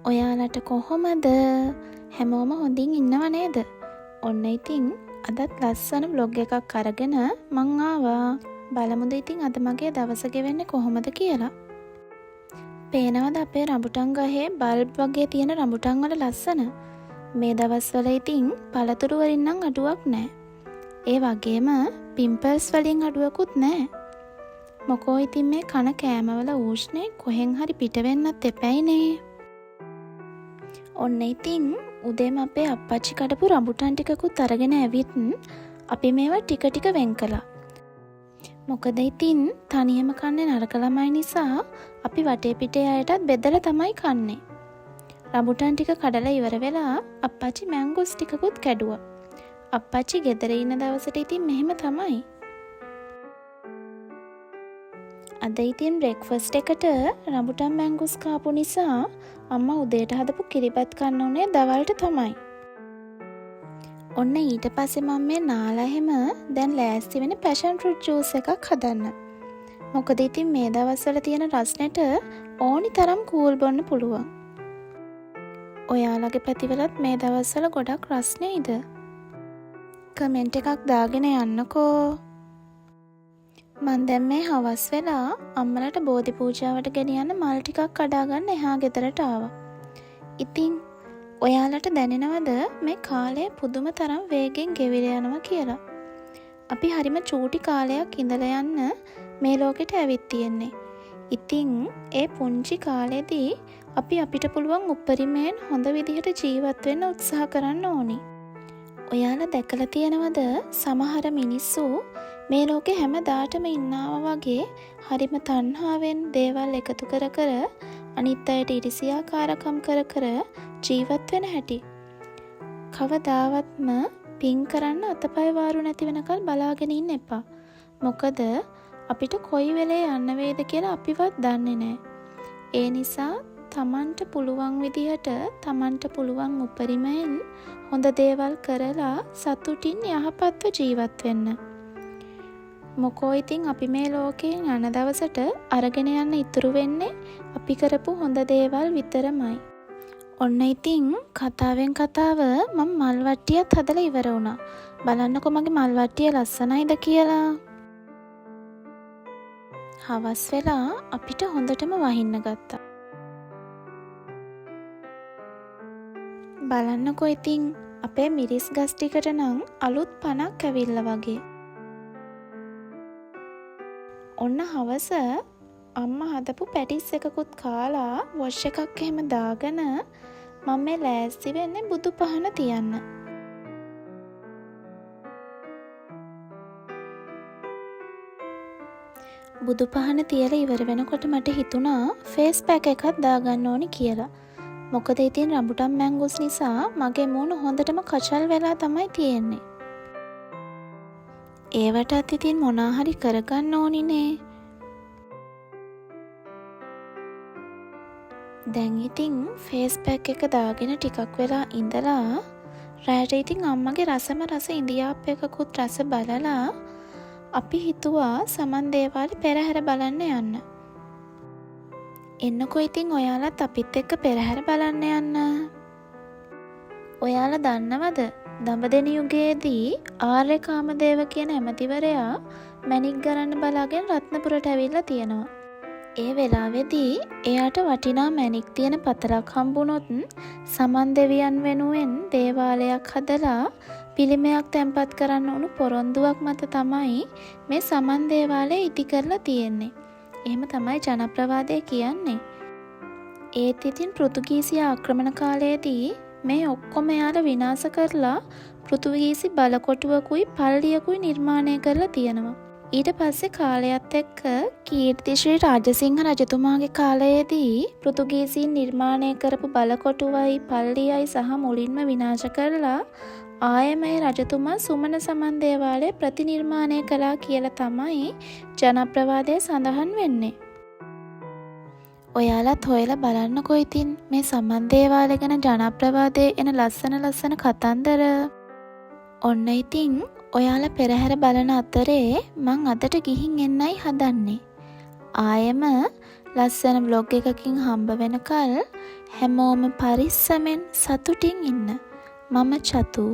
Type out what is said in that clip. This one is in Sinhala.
ඔයාලට කොහොමද? හැමෝම හොඳින් ඉන්නව නේද? ඔන්න ඉතින් අදත් ලස්සන බ්ලොග් එකක් අරගෙන මං ආවා. බලමුද ඉතින් අද මගේ දවස ගෙවෙන්නේ කොහොමද කියලා. පේනවද අපේ රඹුටන් ගහේ බල්බ් වගේ තියෙන රඹුටන් වල ලස්සන? මේ දවස්වල ඉතින් පළතුරු වලින් නම් අඩුවක් නැහැ. ඒ වගේම පිම්පල්ස් වලින් අඩුවකුත් නැහැ. මොකෝ ඉතින් මේ කන කෑමවල ඌෂ්ණේ කොහෙන් හරි පිට වෙන්නත් එපැයිනේ. ඔන්න ඉතින් උදේම අපේ අප්පච්චි කඩපු රඹුටන් ටිකකුත් අරගෙන ඇවිත් අපි මේවා ටික ටික වෙන් කළා. මොකද ඉතින් තනියම කන්නේ නරක ළමයි නිසා අපි වටේ පිටේ අයටත් බෙදලා තමයි කන්නේ. රඹුටන් ටික කඩලා ඉවර වෙලා අප්පච්චි මැංගෝස් ටිකකුත් කැඩුවා. අප්පච්චි ගෙදර ඉන්න දවසට ඉතින් මෙහෙම තමයි. අද ඉතින් බ්‍රෙක්ෆාස්ට් එකට රඹුටන් මැංගෝස් කාපු නිසා අම්මා උදේට හදපු කිරිබත් කන්න උනේ දවල්ට තමයි. ඔන්න ඊට පස්සේ මම මේ නාලා හැම දැන් ලෑස්ති වෙන පැෂන් ෆෘට් ජූස් එකක් හදන්න. මොකද ඉතින් මේ දවස්වල තියෙන රස්නෙට ඕනි තරම් කූල් බොන්න පුළුවන්. ඔයාලගේ පැතිවලත් මේ දවස්වල ගොඩක් රස්නේයිද? කමෙන්ට් එකක් දාගෙන යන්නකෝ. මන් දැන් මේ හවස් වෙලා අම්මලට බෝධි පූජාවට ගෙනියන්න මල් ටිකක් කඩා ගන්න එහා ගෙදරට ආවා. ඉතින් ඔයාලට දැනෙනවද මේ කාලය පුදුම තරම් වේගෙන් ගෙවිලා යනවා කියලා? අපි හරිම චූටි කාලයක් ඉඳලා යන්න මේ ලෝකෙට ඇවිත් තියෙන්නේ. ඉතින් ඒ පුංචි කාලෙදී අපි අපිට පුළුවන් උපරිමයෙන් හොඳ විදිහට ජීවත් වෙන්න උත්සාහ කරන්න ඕනි. ඔයාලා දැකලා තියෙනවද සමහර මිනිස්සු මේ ලෝකේ හැමදාටම ඉන්නවා වගේ හරිම තණ්හාවෙන් දේවල් එකතු කර කර අනිත් අයට ඉරිසියාකාරකම් කර කර ජීවත් වෙන හැටි. කවදාවත්ම පින් කරන්න අතපය වාරු නැති වෙනකල් බලාගෙන ඉන්න එපා. මොකද අපිට කොයි වෙලේ යන්න වේද කියලා අපිවත් දන්නේ නැහැ. ඒ නිසා තමන්ට පුළුවන් විදිහට තමන්ට පුළුවන් උපරිමයෙන් හොඳ දේවල් කරලා සතුටින් යහපත්ව ජීවත් වෙන්න. මොකෝ ඉතින් අපි මේ ලෝකේ යන දවසට අරගෙන යන්න ඉතුරු වෙන්නේ අපි කරපු හොඳ දේවල් විතරමයි. ඔන්න ඉතින් කතාවෙන් කතාව මම මල් වට්ටියත් හදලා ඉවර වුණා. බලන්නකෝ මගේ මල් වට්ටිය ලස්සනයිද කියලා. හවස් වෙලා අපිට හොඳටම වහින්න ගත්තා. බලන්නකෝ ඉතින් අපේ මිරිස් ගස් ටිකට නම් අලුත් පණක් ඇවිල්ලා වගේ. ඔන්න හවස අම්මා හදපු පැටිස් එකකුත් කාලා වොෂ් එකක් එහෙම දාගෙන මම මේ ලෑස්ති වෙන්නේ බුදු පහන තියන්න. බුදු පහන තියලා ඉවර වෙනකොට මට හිතුණා ෆේස් පැක් එකක් දාගන්න ඕනි කියලා. මොකද ඉතින් රඹුටන් මැංගෝස් නිසා මගේ මූණ හොඳටම කචල් වෙලා තමයි තියෙන්නේ. ඒවටත් ඉතින් මොනා හරි කරගන්න ඕනිනේ. දැන් ඉතින් ෆේස් පැක් එක දාගෙන ටිකක් වෙලා ඉඳලා රෑට ඉතින් අම්මගේ රසම රස ඉඳිආප් එකකුත් රස බලලා අපි හිතුවා සමන් දේවාලේ පෙරහැර බලන්න යන්න. එන්නකෝ ඉතින් ඔයාලත් අපිත් එක්ක පෙරහැර බලන්න යන්න. ඔයාලා දන්නවද දඹදෙණි යුගයේදී ආර්ය කාමදේව කියන ඇමතිවරයා මැණික් ගරන්න බලාගෙන රත්නපුරට ඇවිල්ලා තියෙනවා. ඒ වෙලාවේදී එයාට වටිනා මැණික් තියෙන පතරක් හම්බුනොත් සමන් දෙවියන් වෙනුවෙන් දේවාලයක් හදලා පිළිමයක් තැන්පත් කරන්න උණු පොරොන්දුවක් මත තමයි මේ සමන් දේවාලය ඉදි කරලා තියෙන්නේ. එහෙම තමයි ජනප්‍රවාදය කියන්නේ. ඒත් ඉතින් පෘතුගීසි ආක්‍රමණ කාලයේදී මේ ඔක්කොම යාලා විනාශ කරලා පෘතුගීසි බලකොටුවකුයි පල්ලියකුයි නිර්මාණය කරලා තියෙනවා. ඊට පස්සේ කාලයත් එක්ක කීර්තිශ්‍රී රාජසිංහ රජතුමාගේ කාලයේදී පෘතුගීසීන් නිර්මාණය කරපු බලකොටුවයි පල්ලියයි සහ මුලින්ම විනාශ කරලා ආයමයි රජතුමා සුමන සමන් දේවාලය ප්‍රතිනිර්මාණය කළා කියලා තමයි ජනප්‍රවාදයේ සඳහන් වෙන්නේ. ඔයාලත් හොයලා බලන්නකෝ ඉතින් මේ සමන් දේවාලය ගැන ජනප්‍රවාදයේ එන ලස්සන කතන්දර. ඔන්න ඉතින් ඔයාලා පෙරහැර බලන අතරේ මං අදට ගිහින් එන්නයි හදන්නේ. ආයෙම ලස්සන බ්ලොග් එකකින් හම්බ වෙනකල් හැමෝම පරිස්සමෙන් සතුටින් ඉන්න. මම චතු.